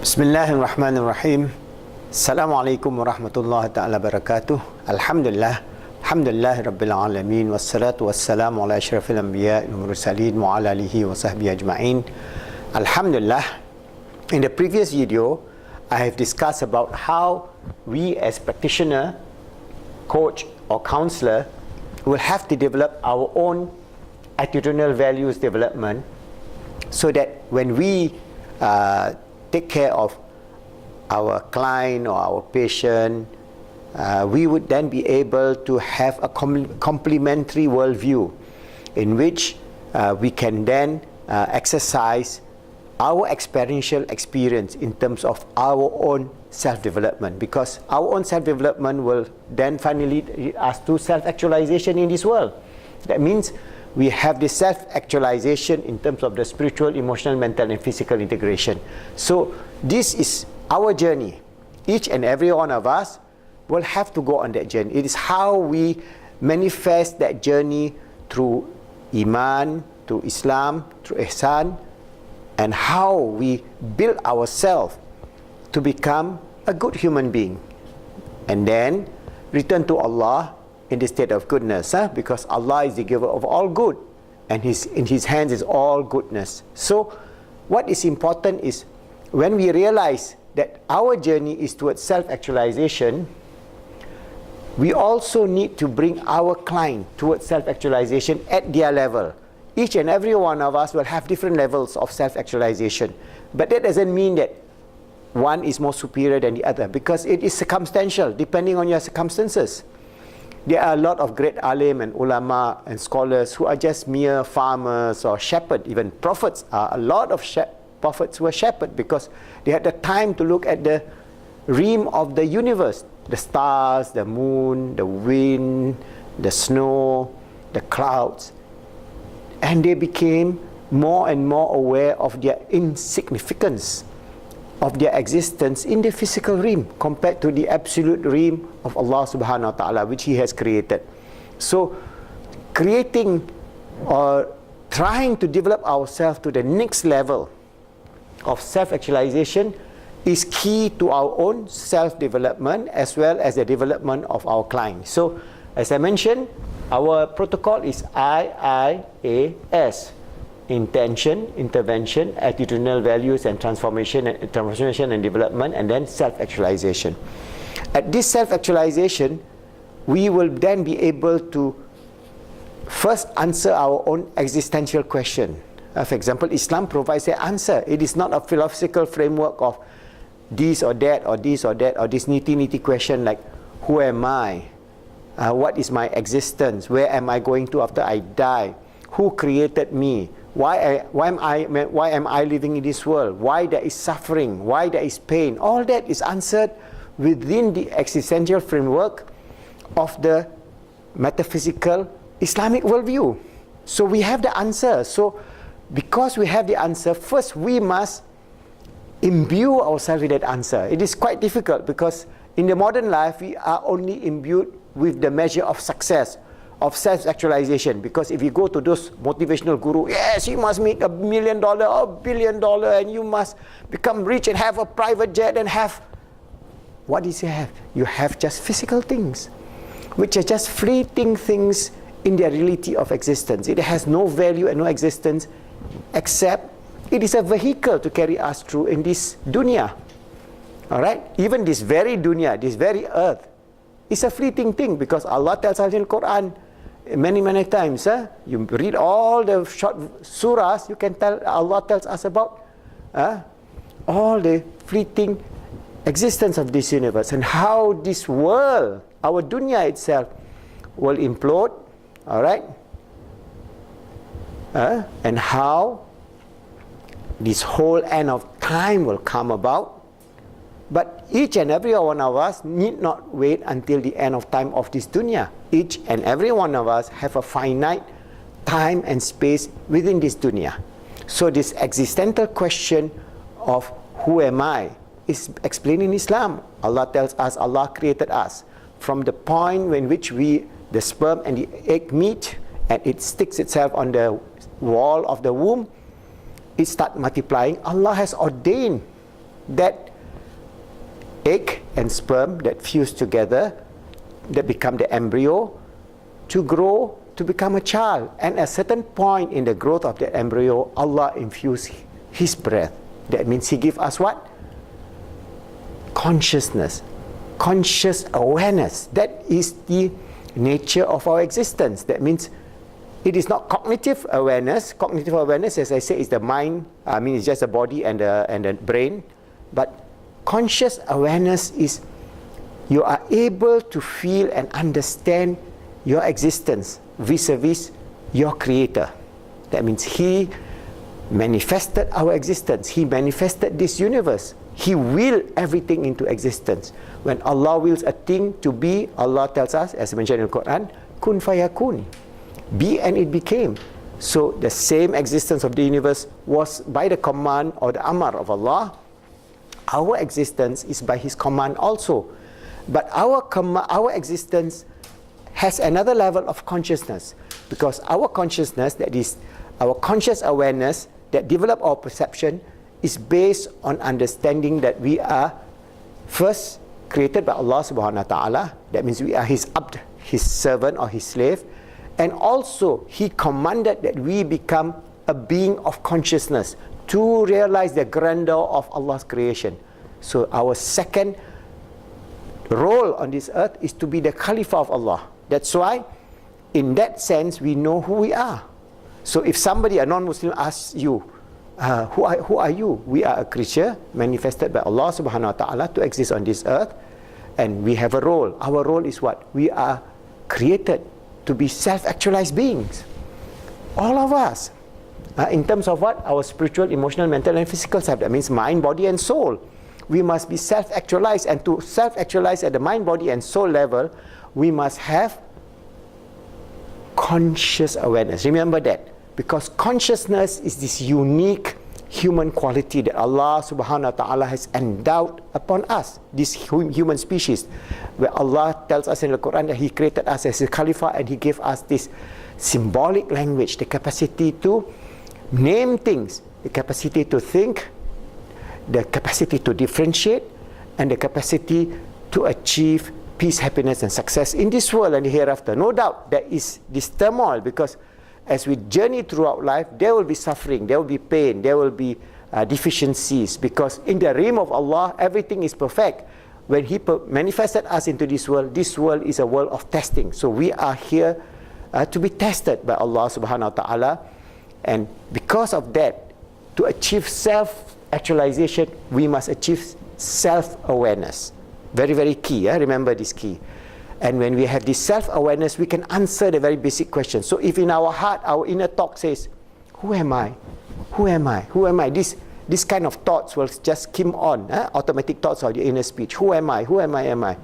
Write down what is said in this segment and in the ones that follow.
Bismillahirrahmanirrahim. Assalamualaikum warahmatullahi ta'ala barakatuh. Alhamdulillah. Alhamdulillah Rabbil Alamin. Wassalatu wassalamu ala ashrafil anbiya wal mursalin wa ala alihi wa sahbihi ajma'in. Alhamdulillah. In the previous video, I have discussed about how we as practitioner, coach or counselor will have to develop our own attitudinal values development so that when we take care of our client or our patient, we would then be able to have a complementary worldview in which we can then exercise our experiential experience in terms of our own self-development, because our own self-development will then finally lead us to self-actualization in this world. That means we have this self-actualization in terms of the spiritual, emotional, mental and physical integration. So this is our journey. Each and every one of us will have to go on that journey. It is how we manifest that journey through Iman, through Islam, through Ihsan, and how we build ourselves to become a good human being and then return to Allah in the state of goodness, because Allah is the giver of all good and in His hands is all goodness. So what is important is when we realize that our journey is towards self-actualization, we also need to bring our client towards self-actualization at their level. Each and every one of us will have different levels of self-actualization, but that doesn't mean that one is more superior than the other, because it is circumstantial depending on your circumstances. There are a lot of great alim and ulama and scholars who are just mere farmers or shepherds. Even prophets are a lot of prophets who are shepherds because they had the time to look at the realm of the universe, the stars, the moon, the wind, the snow, the clouds, and they became more and more aware of their insignificance of their existence in the physical realm compared to the absolute realm of Allah subhanahu wa ta'ala, which He has created. So creating or trying to develop ourselves to the next level of self-actualization is key to our own self-development as well as the development of our clients. So as I mentioned, our protocol is IIAS: intention, intervention, attitudinal values and transformation and development, and then self-actualization. At this self-actualization, we will then be able to first answer our own existential question. For example, Islam provides an answer. It is not a philosophical framework of this or that or this or that or this nitty question like, who am I? What is my existence? Where am I going to after I die? Who created me? Why am I living in this world? Why there is suffering? Why there is pain? All that is answered within the existential framework of the metaphysical Islamic worldview. So we have the answer. So because we have the answer, first we must imbue ourselves with that answer. It is quite difficult because in the modern life we are only imbued with the measure of success, of self-actualization, because if you go to those motivational guru, yes, you must make $1 million or $1 billion and you must become rich and have a private jet and have, what does you have? You have just physical things, which are just fleeting things in their reality of existence. It has no value and no existence except it is a vehicle to carry us through in this dunya. Alright? Even this very dunya, this very earth, is a fleeting thing because Allah tells us in the Quran many times. You read all the short surahs, you can tell Allah tells us about all the fleeting existence of this universe and how this world, our dunya itself, will implode, alright? And how this whole end of time will come about. But each and every one of us need not wait until the end of time of this dunya. Each and every one of us have a finite time and space within this dunya. So this existential question of who am I is explained in Islam. Allah tells us Allah created us. From the point in which the sperm and the egg meet and it sticks itself on the wall of the womb, it starts multiplying. Allah has ordained that egg and sperm that fuse together, that become the embryo, to grow to become a child. And at a certain point in the growth of the embryo, Allah infused His breath. That means He gives us what? Consciousness, conscious awareness. That is the nature of our existence. That means it is not cognitive awareness. Cognitive awareness, as I say, is the mind. It's just the body and the brain. But conscious awareness is you are able to feel and understand your existence vis-a-vis your Creator. That means He manifested our existence. He manifested this universe. He willed everything into existence. When Allah wills a thing to be, Allah tells us, as mentioned in the Quran, kun fayakun. Be and it became. So the same existence of the universe was by the command or the amar of Allah. Our existence is by His command also. But our existence has another level of consciousness, because our consciousness, that is our conscious awareness that develop our perception, is based on understanding that we are first created by Allah subhanahu wa ta'ala. That means we are His abd, His servant or His slave. And also He commanded that we become a being of consciousness to realize the grandeur of Allah's creation. So our second role on this earth is to be the Khalifa of Allah. That's why in that sense we know who we are. So if somebody, a non-Muslim, asks you, who are you? We are a creature manifested by Allah subhanahu wa ta'ala to exist on this earth, and we have a role. Our role is what? We are created to be self-actualized beings. All of us. In terms of what? Our spiritual, emotional, mental and physical self. That means mind, body and soul. We must be self-actualized, and to self-actualize at the mind, body and soul level, we must have conscious awareness. Remember that. Because consciousness is this unique human quality that Allah subhanahu wa ta'ala has endowed upon us, this human species, where Allah tells us in the Quran that He created us as a Khalifa, and He gave us this symbolic language, the capacity to name things, the capacity to think, the capacity to differentiate, and the capacity to achieve peace, happiness and success in this world and the hereafter. No doubt there is this turmoil, because as we journey throughout life, there will be suffering, there will be pain, there will be deficiencies, because in the realm of Allah, everything is perfect. When He manifested us into this world is a world of testing. So we are here to be tested by Allah subhanahu wa ta'ala. And because of that, to achieve self-actualization, we must achieve self-awareness. Very, very key. Remember this key. And when we have this self-awareness, we can answer the very basic question. So if in our heart, our inner talk says, who am I? Who am I? Who am I? This kind of thoughts will just come on, automatic thoughts of the inner speech. Who am I? Who am I? Am I?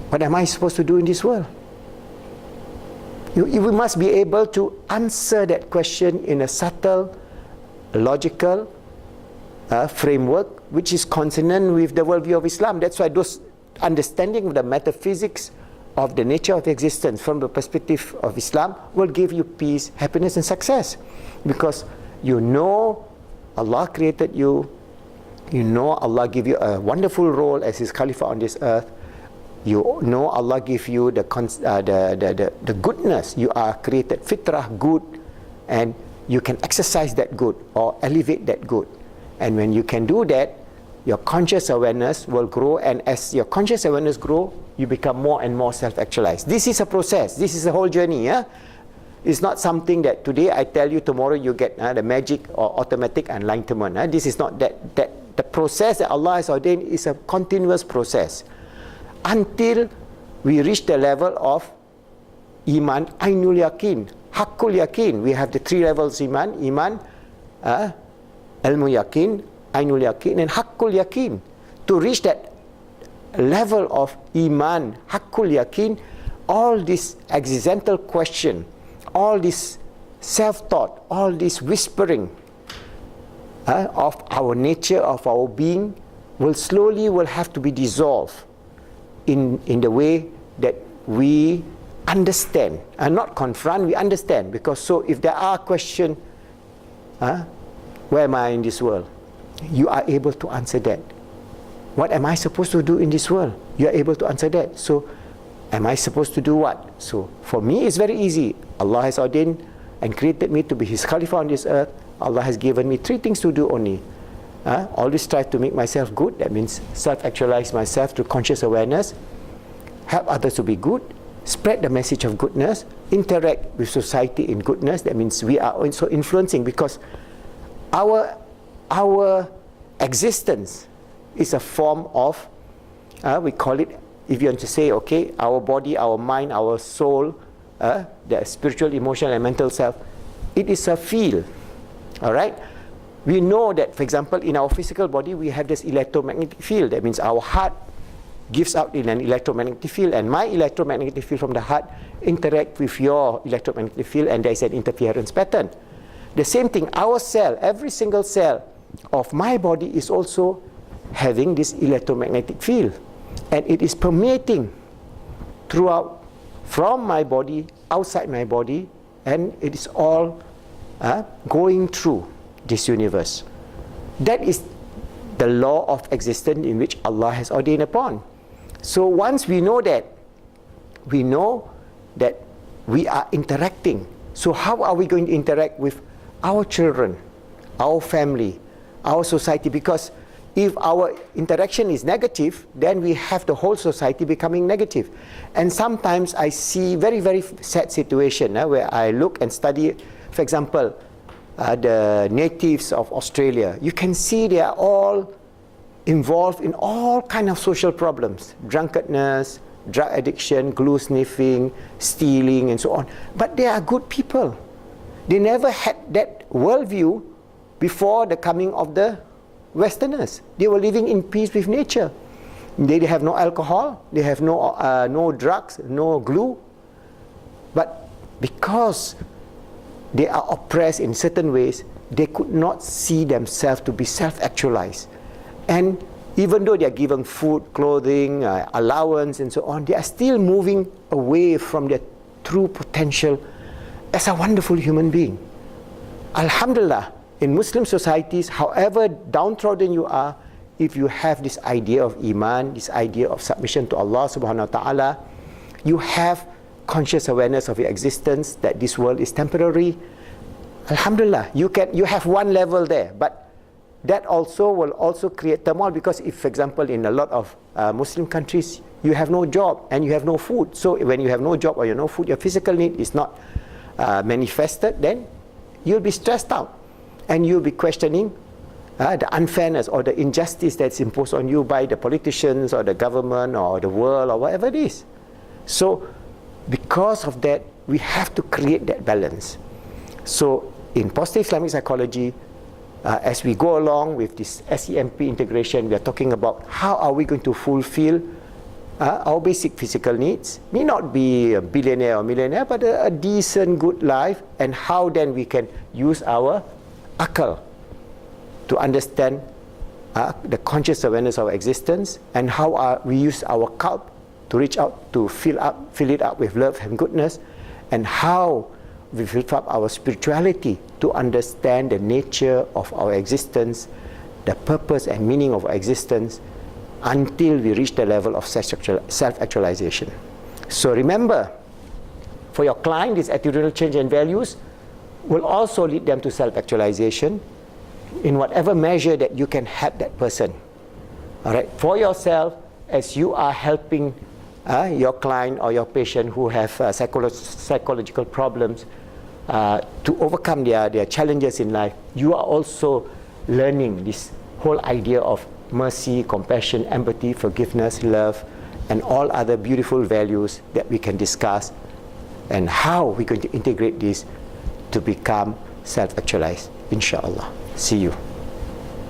What am I supposed to do in this world? We must be able to answer that question in a subtle, logical framework, which is consonant with the worldview of Islam. That's why those understanding of the metaphysics of the nature of existence from the perspective of Islam will give you peace, happiness and success, because you know Allah created you, you know Allah give you a wonderful role as His Khalifa on this earth, you know Allah give you the goodness. You are created fitrah, good, and you can exercise that good or elevate that good. And when you can do that, your conscious awareness will grow, and as your conscious awareness grow, you become more and more self-actualized. This is a process. This is a whole journey. It's not something that today I tell you, tomorrow you get the magic or automatic enlightenment. This is not that. The process that Allah has ordained is a continuous process until we reach the level of Iman, Ainul Yakin, Haqqul Yakin. We have the three levels Iman, Ilmu Yakin, Ainul Yakin and Haqqul Yakin. To reach that level of Iman, Haqqul Yakin, all this existential question, all this self-thought, all this whispering of our nature, of our being, will have to be dissolved in the way that we understand, and not confront, we understand. Because so if there are questions, where am I in this world? you are able to answer that. What am I supposed to do in this world? You are able to answer that. So, am I supposed to do what? So, for me, it's very easy. Allah has ordained and created me to be His Khalifa on this earth. Allah has given me 3 things to do only. Always strive to make myself good. That means self-actualize myself through conscious awareness. Help others to be good. Spread the message of goodness. Interact with society in goodness. That means we are also influencing, because our existence is a form of, we call it, if you want to say, okay, our body, our mind, our soul, the spiritual, emotional and mental self, it is a field. Alright? We know that, for example, in our physical body, we have this electromagnetic field. That means our heart gives out in an electromagnetic field, and my electromagnetic field from the heart interact with your electromagnetic field, and there is an interference pattern. The same thing, our cell, every single cell of my body is also having this electromagnetic field, and it is permeating throughout, from my body, outside my body, and it is all going through this universe. That is the law of existence in which Allah has ordained upon. So once we know that we are interacting. So how are we going to interact with our children, our family, our society? Because if our interaction is negative, then we have the whole society becoming negative. And sometimes I see very, very sad situation where I look and study, for example, the natives of Australia. You can see they are all involved in all kind of social problems, drunkenness, drug addiction, glue sniffing, stealing, and so on. But they are good people. They never had that worldview before the coming of the Westerners. They were living in peace with nature. They have no alcohol, they have no drugs, no glue. But because they are oppressed in certain ways, they could not see themselves to be self-actualized. And even though they are given food, clothing, allowance and so on, they are still moving away from their true potential as a wonderful human being. Alhamdulillah, in Muslim societies, however downtrodden you are, if you have this idea of Iman, this idea of submission to Allah subhanahu wa ta'ala, you have conscious awareness of your existence, that this world is temporary. Alhamdulillah, you have one level there, but that also will also create turmoil, because if, for example, in a lot of Muslim countries, you have no job and you have no food. So when you have no job or you have no food, your physical need is not manifested, then you'll be stressed out and you'll be questioning the unfairness or the injustice that's imposed on you by the politicians or the government or the world or whatever it is. So because of that, we have to create that balance. So in positive Islamic psychology, as we go along with this SEMP integration, we are talking about how are we going to fulfill our basic physical needs. May not be a billionaire or millionaire, but a decent, good life, and how then we can use our akal to understand the conscious awareness of our existence, and how we use our qalb to reach out to fill it up with love and goodness, and how we fill up our spirituality to understand the nature of our existence, the purpose and meaning of our existence, until we reach the level of self-actualization. So remember, for your client, this attitudinal change and values will also lead them to self-actualization in whatever measure that you can help that person. All right, for yourself, as you are helping your client or your patient who have psychological problems to overcome their challenges in life, you are also learning this whole idea of mercy, compassion, empathy, forgiveness, love, and all other beautiful values that we can discuss, and how we're going to integrate this to become self-actualized, inshallah. See you.